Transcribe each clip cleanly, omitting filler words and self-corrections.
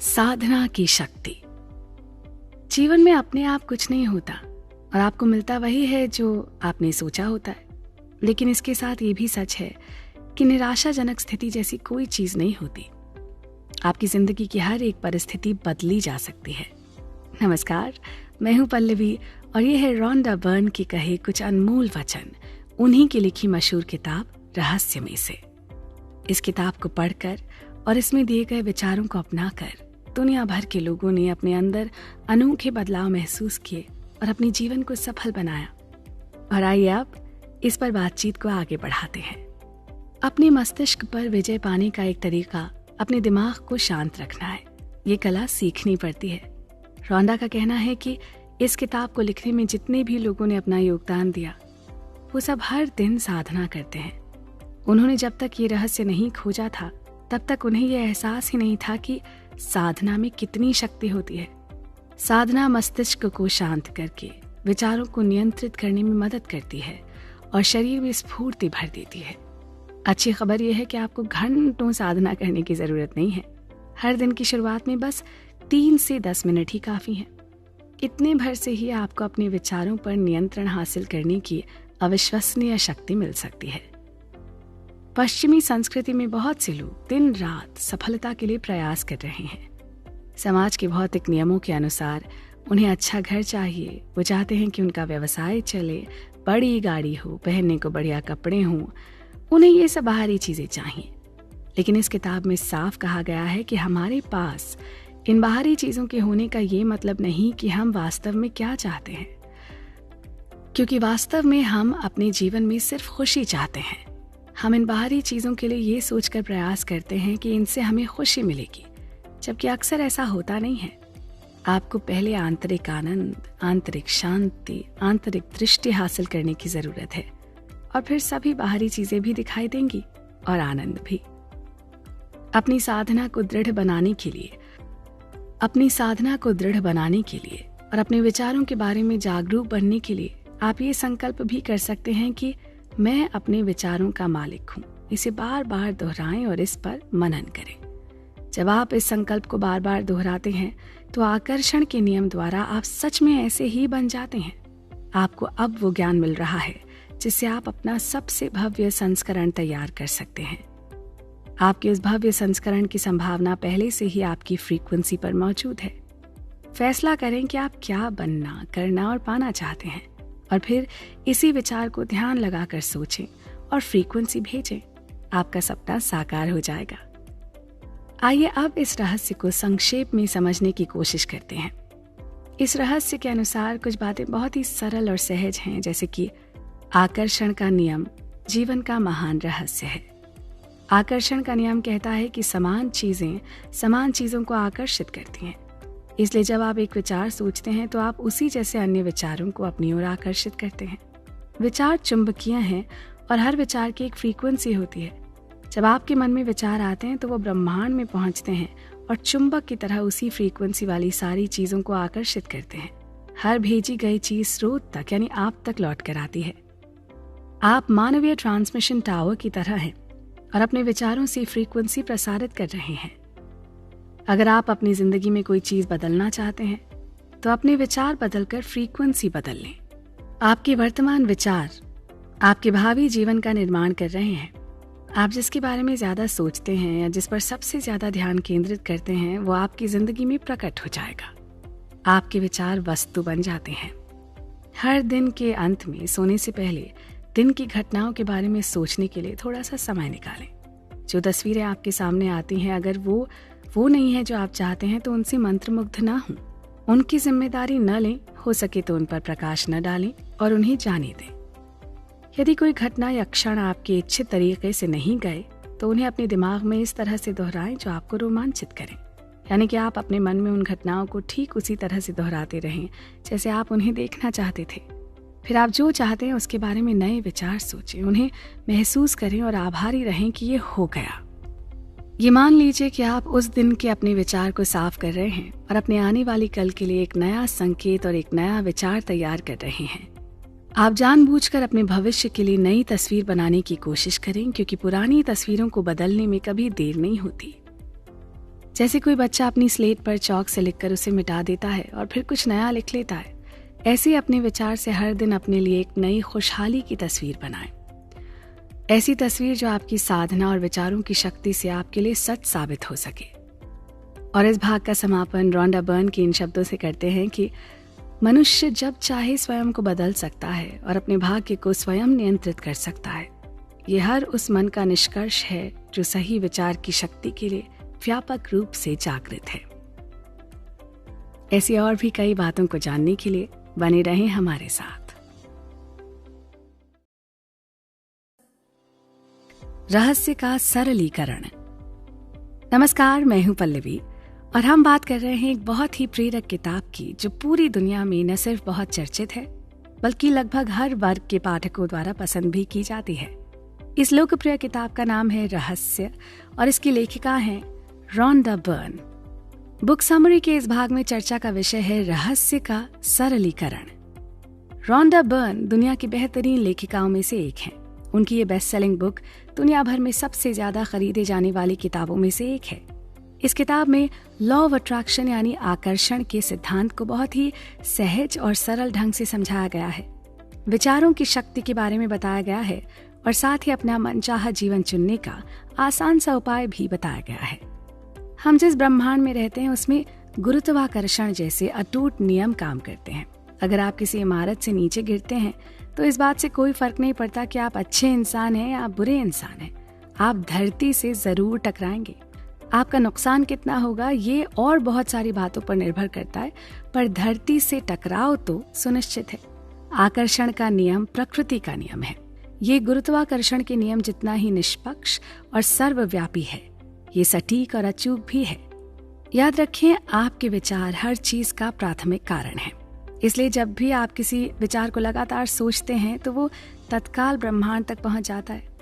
साधना की शक्ति। जीवन में अपने आप कुछ नहीं होता और आपको मिलता वही है जो आपने सोचा होता है। लेकिन इसके साथ ये भी सच है कि निराशाजनक स्थिति जैसी कोई चीज नहीं होती। आपकी जिंदगी की हर एक परिस्थिति बदली जा सकती है। नमस्कार, मैं हूं पल्लवी और ये है रोंडा बर्न के कहे कुछ अनमोल वचन, उन्हीं की लिखी मशहूर किताब रहस्य में से। इस किताब को पढ़कर और इसमें दिए गए विचारों को अपनाकर दुनिया भर के लोगों ने अपने अंदर अनोखे बदलाव महसूस किए और अपने जीवन को सफल बनाया। और आइए अब इस पर बातचीत को आगे बढ़ाते हैं। अपने मस्तिष्क पर विजय पाने का एक तरीका अपने दिमाग को शांत रखना है। ये कला सीखनी पड़ती है। रोंडा का कहना है कि इस किताब को लिखने में जितने भी लोगों ने अपना योगदान दिया, वो सब हर दिन साधना करते हैं। उन्होंने जब तक ये रहस्य नहीं खोजा था, तब तक उन्हें यह एहसास ही नहीं था कि साधना में कितनी शक्ति होती है। साधना मस्तिष्क को शांत करके विचारों को नियंत्रित करने में मदद करती है और शरीर में स्फूर्ति भर देती है। अच्छी खबर यह है कि आपको घंटों साधना करने की जरूरत नहीं है। हर दिन की शुरुआत में बस 3 से 10 मिनट ही काफी है। इतने भर से ही आपको अपने विचारों पर नियंत्रण हासिल करने की अविश्वसनीय शक्ति मिल सकती है। पश्चिमी संस्कृति में बहुत से लोग दिन रात सफलता के लिए प्रयास कर रहे हैं। समाज के भौतिक नियमों के अनुसार उन्हें अच्छा घर चाहिए। वो चाहते हैं कि उनका व्यवसाय चले, बड़ी गाड़ी हो, पहनने को बढ़िया कपड़े हों। उन्हें ये सब बाहरी चीजें चाहिए। लेकिन इस किताब में साफ कहा गया है कि हमारे पास इन बाहरी चीजों के होने का ये मतलब नहीं कि हम वास्तव में क्या चाहते हैं, क्योंकि वास्तव में हम अपने जीवन में सिर्फ खुशी चाहते हैं। हम इन बाहरी चीजों के लिए ये सोचकर प्रयास करते हैं कि इनसे हमें खुशी मिलेगी, जबकि अक्सर ऐसा होता नहीं है। आपको पहले आंतरिक आनंद, आंतरिक शांति, आंतरिक दृष्टि हासिल करने की जरूरत है और फिर सभी बाहरी चीजें भी दिखाई देंगी और आनंद भी। अपनी साधना को दृढ़ बनाने के लिए और अपने विचारों के बारे में जागरूक बनने के लिए आप ये संकल्प भी कर सकते हैं कि मैं अपने विचारों का मालिक हूँ। इसे बार बार दोहराएं और इस पर मनन करें। जब आप इस संकल्प को बार बार दोहराते हैं तो आकर्षण के नियम द्वारा आप सच में ऐसे ही बन जाते हैं। आपको अब वो ज्ञान मिल रहा है जिससे आप अपना सबसे भव्य संस्करण तैयार कर सकते हैं। आपके उस भव्य संस्करण की संभावना पहले से ही आपकी फ्रीक्वेंसी पर मौजूद है। फैसला करें कि आप क्या बनना, करना और पाना चाहते हैं और फिर इसी विचार को ध्यान लगाकर सोचें और फ्रीक्वेंसी भेजें। आपका सपना साकार हो जाएगा। आइए अब इस रहस्य को संक्षेप में समझने की कोशिश करते हैं। इस रहस्य के अनुसार कुछ बातें बहुत ही सरल और सहज हैं, जैसे कि आकर्षण का नियम जीवन का महान रहस्य है। आकर्षण का नियम कहता है कि समान चीजें समान चीजों को आकर्षित करती हैं। इसलिए जब आप एक विचार सोचते हैं तो आप उसी जैसे अन्य विचारों को अपनी ओर आकर्षित करते हैं। विचार चुंबकीय हैं और हर विचार की एक फ्रीक्वेंसी होती है। जब आपके मन में विचार आते हैं तो वो ब्रह्मांड में पहुंचते हैं और चुंबक की तरह उसी फ्रीक्वेंसी वाली सारी चीजों को आकर्षित करते हैं। हर भेजी गई चीज स्रोत तक यानी आप तक लौट कर आती है। आप मानवीय ट्रांसमिशन टावर की तरह हैं और अपने विचारों से फ्रीक्वेंसी प्रसारित कर रहे हैं। अगर आप अपनी जिंदगी में कोई चीज बदलना चाहते हैं तो अपने विचार बदलकर फ्रीक्वेंसी बदल लें। आपके वर्तमान विचार आपके भावी जीवन का निर्माण कर रहे हैं। आप जिसके बारे में ज्यादा सोचते हैं या जिस पर सबसे ज्यादा ध्यान केंद्रित करते हैं, वो आपकी जिंदगी में प्रकट हो जाएगा। आपके विचार वस्तु बन जाते हैं। हर दिन के अंत में सोने से पहले दिन की घटनाओं के बारे में सोचने के लिए थोड़ा सा समय निकालें। जो तस्वीरें आपके सामने आती हैं, अगर वो नहीं है जो आप चाहते हैं तो उनसे मंत्रमुग्ध ना हों। उनकी जिम्मेदारी न लें। हो सके तो उन पर प्रकाश न डालें और उन्हें जाने दें। यदि कोई घटना या क्षण आपके इच्छित तरीके से नहीं गए तो उन्हें अपने दिमाग में इस तरह से दोहराएं जो आपको रोमांचित करें। यानी कि आप अपने मन में उन घटनाओं को ठीक उसी तरह से दोहराते रहें जैसे आप उन्हें देखना चाहते थे। फिर आप जो चाहते हैं उसके बारे में नए विचार सोचें, उन्हें महसूस करें और आभारी रहें कि ये हो गया। ये मान लीजिए कि आप उस दिन के अपने विचार को साफ कर रहे हैं और अपने आने वाली कल के लिए एक नया संकेत और एक नया विचार तैयार कर रहे हैं। आप जानबूझकर अपने भविष्य के लिए नई तस्वीर बनाने की कोशिश करें, क्योंकि पुरानी तस्वीरों को बदलने में कभी देर नहीं होती। जैसे कोई बच्चा अपनी स्लेट पर चौक से लिखकर उसे मिटा देता है और फिर कुछ नया लिख लेता है, ऐसे ही अपने विचार से हर दिन अपने लिए एक नई खुशहाली की तस्वीर बनाएं। ऐसी तस्वीर जो आपकी साधना और विचारों की शक्ति से आपके लिए सच साबित हो सके। और इस भाग का समापन रॉन्डा बर्न के इन शब्दों से करते हैं कि मनुष्य जब चाहे स्वयं को बदल सकता है और अपने भाग्य को स्वयं नियंत्रित कर सकता है। ये हर उस मन का निष्कर्ष है जो सही विचार की शक्ति के लिए व्यापक रूप से जागृत है। ऐसी और भी कई बातों को जानने के लिए बने रहें हमारे साथ। रहस्य का सरलीकरण। नमस्कार, मैं हूं पल्लवी और हम बात कर रहे हैं एक बहुत ही प्रेरक किताब की जो पूरी दुनिया में न सिर्फ बहुत चर्चित है बल्कि लगभग हर वर्ग के पाठकों द्वारा पसंद भी की जाती है। इस लोकप्रिय किताब का नाम है रहस्य और इसकी लेखिका हैं रॉन्डा बर्न। बुक समरी के इस भाग में चर्चा का विषय है रहस्य का सरलीकरण। रॉन्डा बर्न दुनिया की बेहतरीन लेखिकाओं में से एक हैं। उनकी ये बेस्ट सेलिंग बुक दुनिया भर में सबसे ज्यादा खरीदे जाने वाली किताबों में से एक है। इस किताब में लॉ ऑफ अट्रैक्शन यानी आकर्षण के सिद्धांत को बहुत ही सहज और सरल ढंग से समझाया गया है। विचारों की शक्ति के बारे में बताया गया है और साथ ही अपना मनचाहा जीवन चुनने का आसान सा उपाय भी बताया गया है। हम जिस ब्रह्मांड में रहते हैं उसमें गुरुत्वाकर्षण जैसे अटूट नियम काम करते हैं। अगर आप किसी इमारत से नीचे गिरते हैं तो इस बात से कोई फर्क नहीं पड़ता कि आप अच्छे इंसान हैं या बुरे इंसान हैं, आप धरती से जरूर टकराएंगे। आपका नुकसान कितना होगा ये और बहुत सारी बातों पर निर्भर करता है, पर धरती से टकराव तो सुनिश्चित है। आकर्षण का नियम प्रकृति का नियम है। ये गुरुत्वाकर्षण के नियम जितना ही निष्पक्ष और सर्वव्यापी है, ये सटीक और अचूक भी है। याद रखें, आपके विचार हर चीज का प्राथमिक कारण है। इसलिए जब भी आप किसी विचार को लगातार सोचते हैं तो वो तत्काल ब्रह्मांड तक पहुंच जाता है।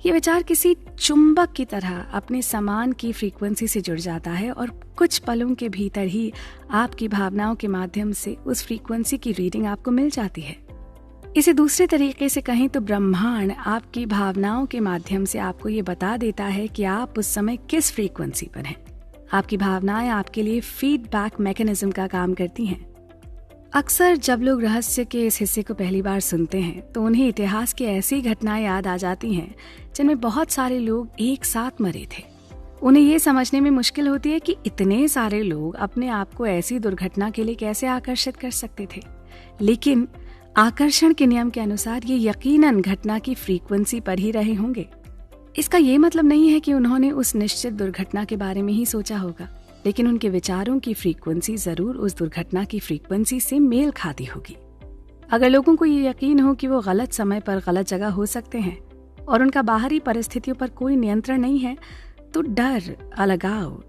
ये विचार किसी चुंबक की तरह अपने समान की फ्रीक्वेंसी से जुड़ जाता है और कुछ पलों के भीतर ही आपकी भावनाओं के माध्यम से उस फ्रीक्वेंसी की रीडिंग आपको मिल जाती है। इसे दूसरे तरीके से कहें तो ब्रह्मांड आपकी भावनाओं के माध्यम से आपको ये बता देता है कि आप उस समय किस फ्रीक्वेंसी पर हैं। आपकी भावनाएं आपके लिए फीडबैक मैकेनिज्म का काम करती हैं। अक्सर जब लोग रहस्य के इस हिस्से को पहली बार सुनते हैं तो उन्हें इतिहास की ऐसी घटनाएं याद आ जाती हैं जिनमें बहुत सारे लोग एक साथ मरे थे। उन्हें ये समझने में मुश्किल होती है कि इतने सारे लोग अपने आप को ऐसी दुर्घटना के लिए कैसे आकर्षित कर सकते थे। लेकिन आकर्षण के नियम के अनुसार ये यकीनन घटना की फ्रीक्वेंसी पर ही रहे होंगे। इसका ये मतलब नहीं है कि उन्होंने उस निश्चित दुर्घटना के बारे में ही सोचा होगा, लेकिन उनके विचारों की फ्रीक्वेंसी जरूर उस दुर्घटना की फ्रीक्वेंसी से मेल खाती होगी। अगर लोगों को ये यकीन हो कि वो गलत समय पर गलत जगह हो सकते हैं और उनका बाहरी परिस्थितियों पर कोई नियंत्रण नहीं है, तो डर, अलगाव,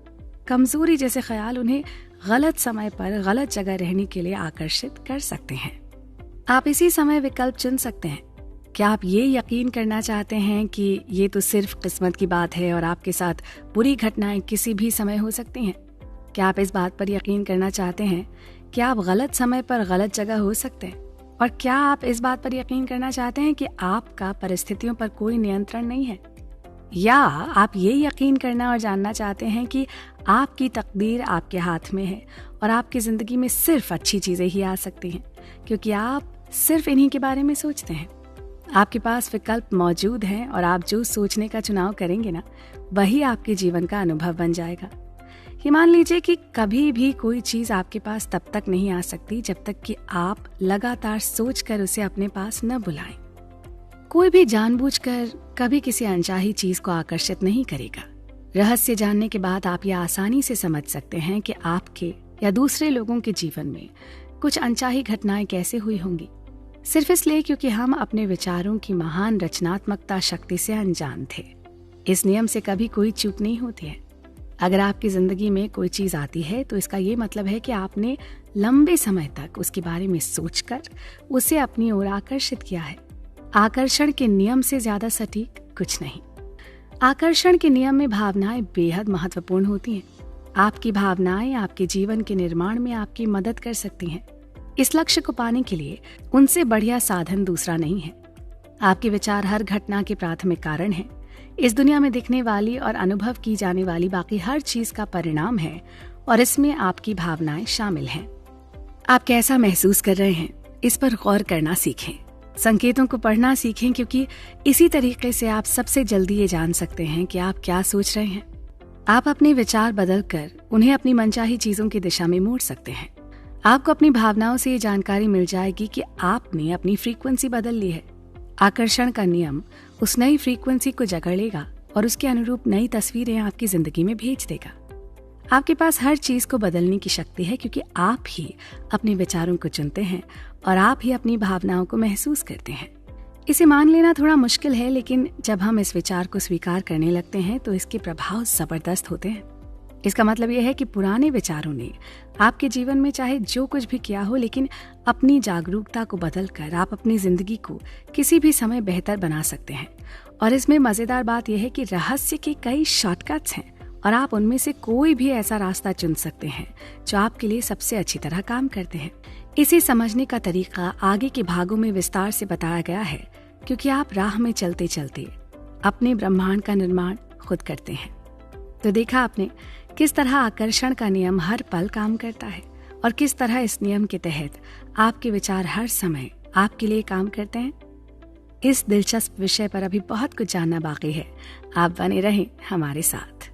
कमजोरी जैसे ख्याल उन्हें गलत समय पर गलत जगह रहने के लिए आकर्षित कर सकते हैं। आप इसी समय विकल्प चुन सकते हैं। क्या आप ये यकीन करना चाहते हैं कि ये तो सिर्फ किस्मत की बात है और आपके साथ बुरी घटनाएं किसी भी समय हो सकती हैं? क्या आप इस बात पर यकीन करना चाहते हैं कि आप गलत समय पर गलत जगह हो सकते हैं? और क्या आप इस बात पर यकीन करना चाहते हैं कि आपका परिस्थितियों पर कोई नियंत्रण नहीं है? या आप ये यकीन करना और जानना चाहते हैं कि आपकी तकदीर आपके हाथ में है और आपकी जिंदगी में सिर्फ अच्छी चीजें ही आ सकती हैं क्योंकि आप सिर्फ इन्हीं के बारे में सोचते हैं? आपके पास विकल्प मौजूद हैं और आप जो सोचने का चुनाव करेंगे ना, वही आपके जीवन का अनुभव बन जाएगा। ये मान लीजिए कि कभी भी कोई चीज आपके पास तब तक नहीं आ सकती जब तक कि आप लगातार सोचकर उसे अपने पास न बुलाएं। कोई भी जानबूझकर कभी किसी अनचाही चीज को आकर्षित नहीं करेगा। रहस्य जानने के बाद आप ये आसानी से समझ सकते हैं कि आपके या दूसरे लोगों के जीवन में कुछ अनचाही घटनाएं कैसे हुई होंगी, सिर्फ इसलिए क्योंकि हम अपने विचारों की महान रचनात्मकता शक्ति से अनजान थे। इस नियम से कभी कोई चूक नहीं होती है। अगर आपकी जिंदगी में कोई चीज आती है तो इसका ये मतलब है कि आपने लंबे समय तक उसके बारे में सोचकर उसे अपनी ओर आकर्षित किया है। आकर्षण के नियम से ज्यादा सटीक कुछ नहीं। आकर्षण के नियम में भावनाएं बेहद महत्वपूर्ण होती हैं। आपकी भावनाएं आपके जीवन के निर्माण में आपकी मदद कर सकती हैं। इस लक्ष्य को पाने के लिए उनसे बढ़िया साधन दूसरा नहीं है। आपके विचार हर घटना के प्राथमिक कारण हैं। इस दुनिया में दिखने वाली और अनुभव की जाने वाली बाकी हर चीज का परिणाम है और इसमें आपकी भावनाएं शामिल हैं। आप कैसा महसूस कर रहे हैं, इस पर गौर करना सीखें। संकेतों को पढ़ना सीखें, क्योंकि इसी तरीके से आप सबसे जल्दी ये जान सकते हैं कि आप क्या सोच रहे हैं। आप अपने विचार बदलकर उन्हें अपनी मनचाही चीजों की दिशा में मोड़ सकते हैं। आपको अपनी भावनाओं से ये जानकारी मिल जाएगी कि आपने अपनी फ्रीक्वेंसी बदल ली है। आकर्षण का नियम उस नई फ्रीक्वेंसी को जकड़ लेगा और उसके अनुरूप नई तस्वीरें आपकी जिंदगी में भेज देगा। आपके पास हर चीज को बदलने की शक्ति है, क्योंकि आप ही अपने विचारों को चुनते हैं और आप ही अपनी भावनाओं को महसूस करते हैं। इसे मान लेना थोड़ा मुश्किल है, लेकिन जब हम इस विचार को स्वीकार करने लगते हैं तो इसके प्रभाव जबरदस्त होते हैं। इसका मतलब यह है कि पुराने विचारों ने आपके जीवन में चाहे जो कुछ भी किया हो, लेकिन अपनी जागरूकता को बदलकर आप अपनी जिंदगी को किसी भी समय बेहतर बना सकते हैं। और इसमें मजेदार बात यह है कि रहस्य के कई शॉर्टकट्स हैं और आप उनमें से कोई भी ऐसा रास्ता चुन सकते हैं जो आपके लिए सबसे अच्छी तरह काम करते हैं। इसे समझने का तरीका आगे के भागों में विस्तार से बताया गया है, क्योंकि आप राह में चलते चलते अपने ब्रह्मांड का निर्माण खुद करते हैं। तो देखा आपने किस तरह आकर्षण का नियम हर पल काम करता है और किस तरह इस नियम के तहत आपके विचार हर समय आपके लिए काम करते हैं। इस दिलचस्प विषय पर अभी बहुत कुछ जानना बाकी है। आप बने रहें हमारे साथ।